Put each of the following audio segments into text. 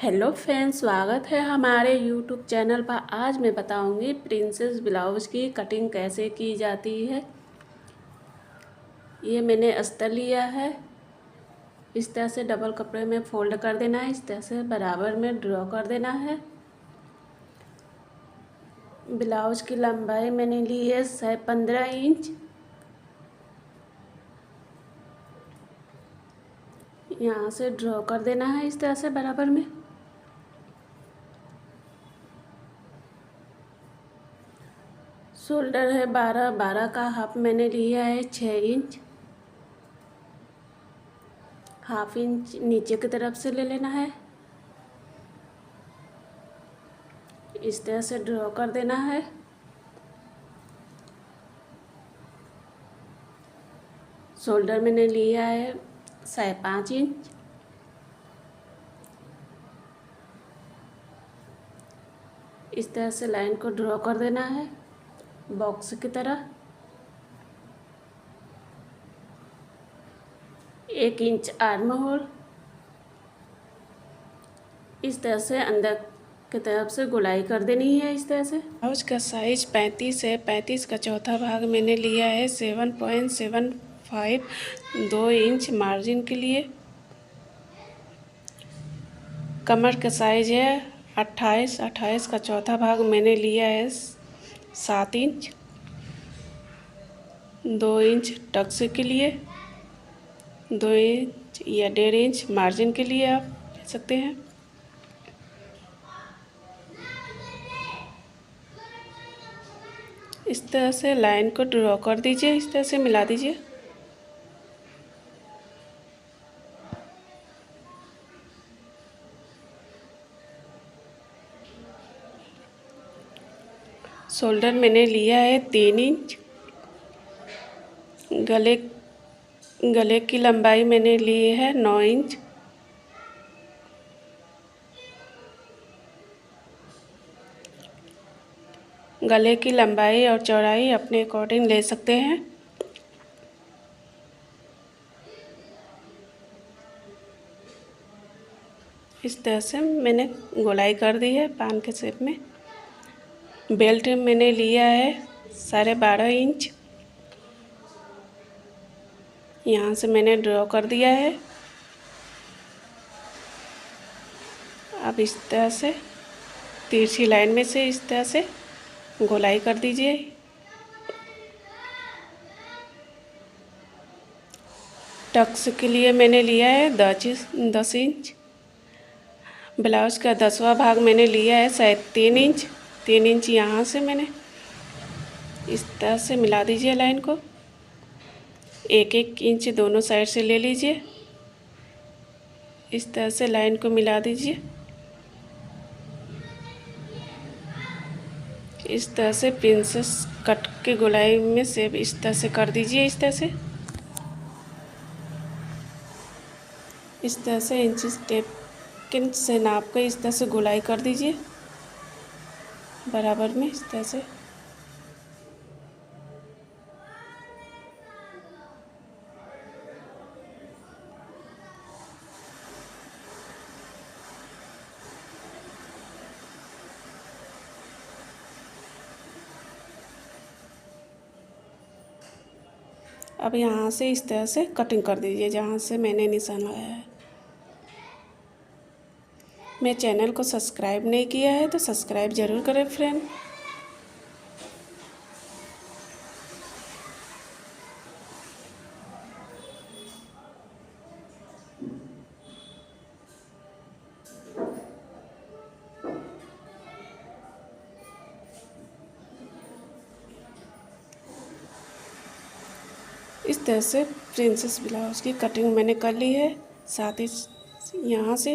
Hello friends, स्वागत है हमारे यूट्यूब चैनल पर। आज मैं बताऊंगी प्रिंसेस ब्लाउज की कटिंग कैसे की जाती है। ये मैंने अस्तर लिया है। इस तरह से डबल कपड़े में फोल्ड कर देना है। इस तरह से बराबर में ड्रॉ कर देना है। ब्लाउज की लंबाई मैंने ली है 15.5 इंच। यहाँ से ड्रॉ कर देना है इस तरह से बराबर में। शोल्डर है 12 का हाफ मैंने लिया है 6 इंच। हाफ इंच नीचे की तरफ से ले लेना है। इस तरह से ड्रॉ कर देना है। शोल्डर मैंने लिया है 5.5 इंच। इस तरह से लाइन को ड्रॉ कर देना है बॉक्स की तरह। 1 इंच आर्म होल। इस तरह से अंदर की तरफ से गोलाई कर देनी है इस तरह से। ब्लाउज का साइज 35 है। 35 का चौथा भाग मैंने लिया है 7.75, 2 इंच मार्जिन के लिए। कमर का साइज है 28। 28 का चौथा भाग मैंने लिया है 7 इंच, 2 इंच टक्स के लिए, 2 इंच या 1.5 इंच मार्जिन के लिए आप ले सकते हैं। इस तरह से लाइन को ड्रॉ कर दीजिए। इस तरह से मिला दीजिए। शोल्डर मैंने लिया है 3 इंच। गले की लंबाई मैंने ली है 9 इंच। गले की लंबाई और चौड़ाई अपने अकॉर्डिंग ले सकते हैं। इस तरह से मैंने गोलाई कर दी है पान के शेप में। बेल्ट मैंने लिया है 12.5 इंच। यहाँ से मैंने ड्रॉ कर दिया है। अब इस तरह से तिरछी लाइन में से इस तरह से गोलाई कर दीजिए। टक्स के लिए मैंने लिया है 10 इंच। ब्लाउज का 10वां भाग मैंने लिया है शायद 3 इंच। 3 इंच यहाँ से मैंने इस तरह से मिला दीजिए लाइन को। 1-1 इंच दोनों साइड से ले लीजिए। इस तरह से लाइन को मिला दीजिए। इस तरह से प्रिंसेस कट के गोलाई में से इस तरह से कर दीजिए। इस तरह से इंच टेप के से नाप कर इस तरह से गोलाई कर दीजिए बराबर में। इस तरह से अब यहाँ से इस तरह से कटिंग कर दीजिए जहाँ से मैंने निशान लगाया है। मेरे चैनल को सब्सक्राइब नहीं किया है तो सब्सक्राइब ज़रूर करें फ्रेंड। इस तरह से प्रिंसेस ब्लाउज की कटिंग मैंने कर ली है। साथ ही यहाँ से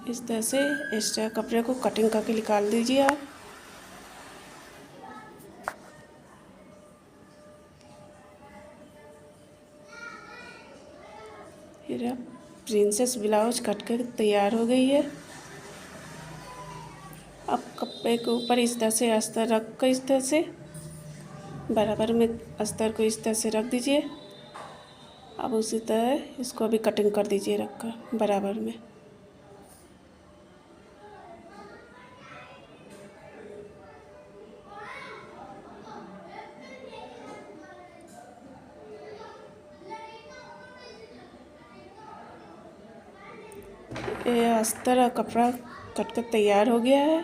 इस तरह से एक्स्ट्रा कपड़े को कटिंग करके निकाल दीजिए आप। फिर अब प्रिंसेस ब्लाउज कट कर तैयार हो गई है। अब कपड़े के ऊपर इस तरह से अस्तर रख कर इस तरह से बराबर में अस्तर को इस तरह से रख दीजिए। अब उसी तरह इसको भी कटिंग कर दीजिए रख कर बराबर में। ये अस्तर और कपड़ा कट कर तैयार हो गया है।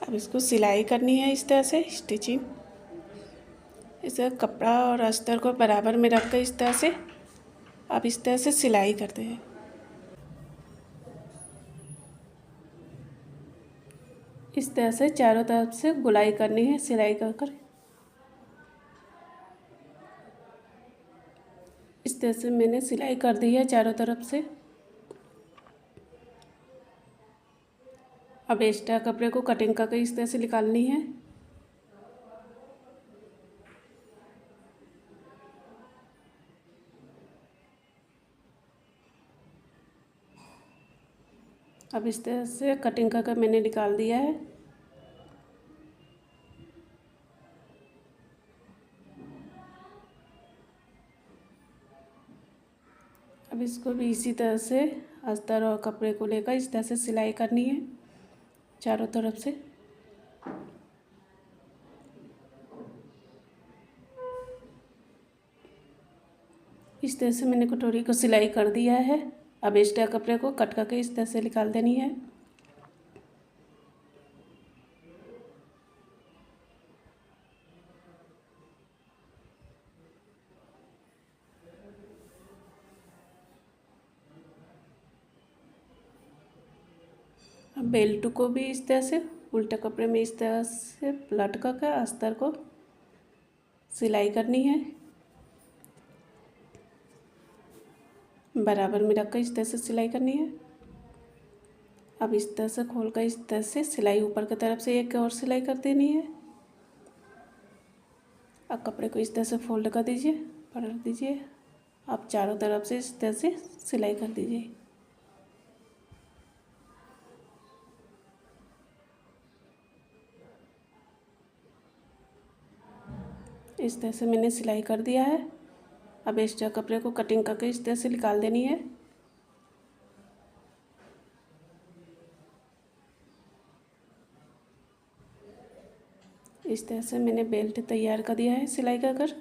अब इसको सिलाई करनी है इस तरह से स्टिचिंग। इसे कपड़ा और अस्तर को बराबर में रख कर इस तरह से अब इस तरह से सिलाई करते हैं। इस तरह से चारों तरफ से गुलाई करनी है सिलाई कर कर। इस तरह से मैंने सिलाई कर दी है चारों तरफ से। अब एक्स्ट्रा कपड़े को कटिंग करके इस तरह से निकालनी है। अब इस तरह से कटिंग करके मैंने निकाल दिया है। अब इसको भी इसी तरह से अस्तर और कपड़े को लेकर इस तरह से सिलाई करनी है चारों तरफ से। इस तरह से मैंने कटोरी को सिलाई कर दिया है। अब एक्स्ट्रा कपड़े को कट करके इस तरह से निकाल देनी है। अब बेल्ट को भी इस तरह से उल्टा कपड़े में इस तरह से लटका कर अस्तर को सिलाई करनी है। बराबर में रखकर इस तरह से सिलाई करनी है। अब इस तरह से खोल कर इस तरह से सिलाई ऊपर की तरफ से एक और सिलाई कर देनी है। अब कपड़े को इस तरह से फोल्ड कर दीजिए, पलट दीजिए। अब चारों तरफ से इस तरह से सिलाई कर दीजिए। इस तरह से मैंने सिलाई कर दिया है। अब एक्स्ट्रा कपड़े को कटिंग करके इस तरह से निकाल देनी है। इस तरह से मैंने बेल्ट तैयार कर दिया है सिलाई कर कर।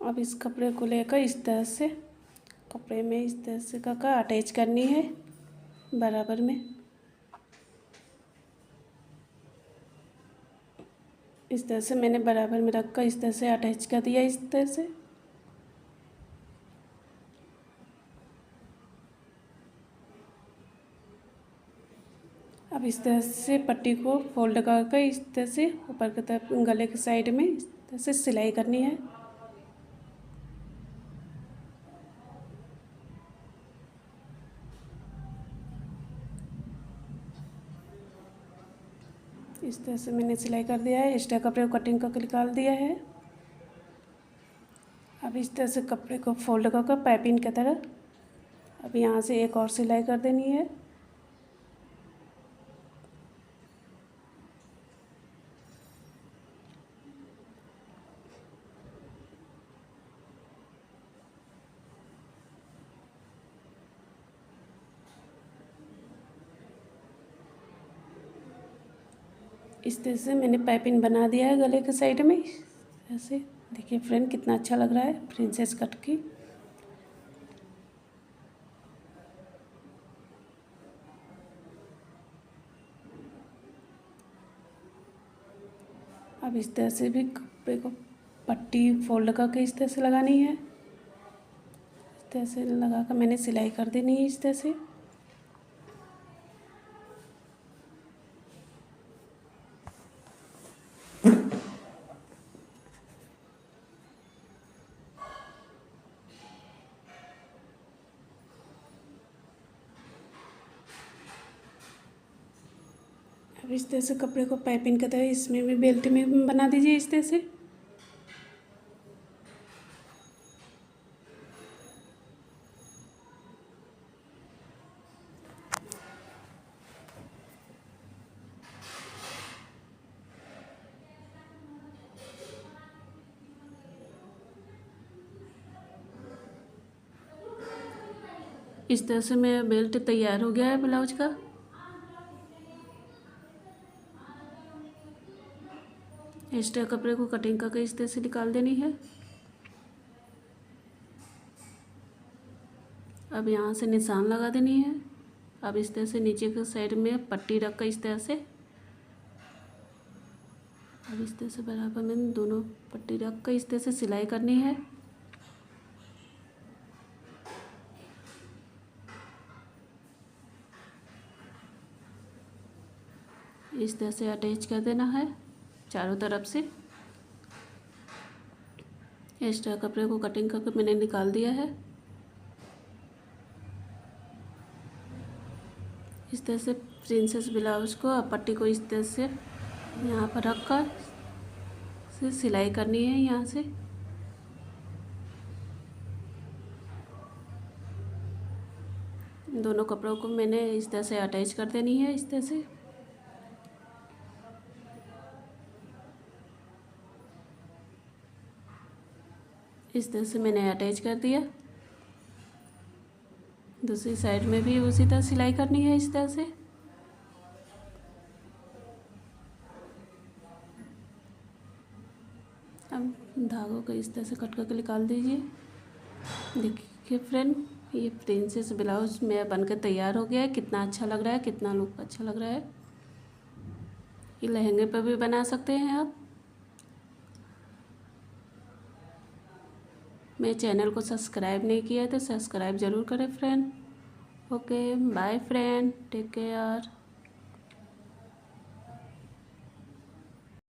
अब इस कपड़े को लेकर इस तरह से कपड़े में इस तरह से कर अटैच करनी है बराबर में। इस तरह से मैंने बराबर में रख कर इस तरह से अटैच कर दिया इस तरह से। अब इस तरह से पट्टी को फोल्ड करके इस तरह से ऊपर की तरफ गले के साइड में इस तरह से सिलाई करनी है। इस तरह से मैंने सिलाई कर दिया है। एक्स्ट्रा कपड़े को कटिंग करके निकाल दिया है। अब इस तरह से कपड़े को फोल्ड करके पाइपिंग की तरह अब यहाँ से एक और सिलाई कर देनी है। इस तरह से मैंने पाइपिंग बना दिया है गले के साइड में। ऐसे देखिए फ्रेंड कितना अच्छा लग रहा है प्रिंसेस कट की। अब इस तरह से भी कपड़े को पट्टी फोल्ड करके इस तरह से लगानी है। इस तरह से लगा कर मैंने सिलाई कर देनी है इस तरह से। अब इस तरह से कपड़े को पाइपिंग की तरह इसमें भी बेल्ट में बना दीजिए इस तरह से। इस तरह से मेरा बेल्ट तैयार हो गया है ब्लाउज का। एक्स्ट्रा कपड़े को कटिंग करके इस तरह से निकाल देनी है। अब यहाँ से निशान लगा देनी है। अब इस तरह से नीचे के साइड में पट्टी रख कर इस तरह से, अब इस तरह से बराबर में दोनों पट्टी रख कर इस तरह से सिलाई करनी है। इस तरह से अटैच कर देना है चारों तरफ से। एक्स्ट्रा कपड़े को कटिंग करके मैंने निकाल दिया है। इस तरह से प्रिंसेस ब्लाउज को पट्टी को इस तरह से यहाँ पर रख कर से सिलाई करनी है। यहाँ से दोनों कपड़ों को मैंने इस तरह से अटैच कर देनी है। इस तरह से मैंने अटैच कर दिया। दूसरी साइड में भी उसी तरह सिलाई करनी है इस तरह से। अब धागों को इस तरह से कट करके निकाल दीजिए। देखिए फ्रेंड, ये प्रिंसेस ब्लाउज मेरा बनकर तैयार हो गया है। कितना अच्छा लग रहा है, कितना लुक अच्छा लग रहा है। ये लहंगे पर भी बना सकते हैं आप। मेरे चैनल को सब्सक्राइब नहीं किया है तो सब्सक्राइब ज़रूर करें friend. Okay bye friend, take care.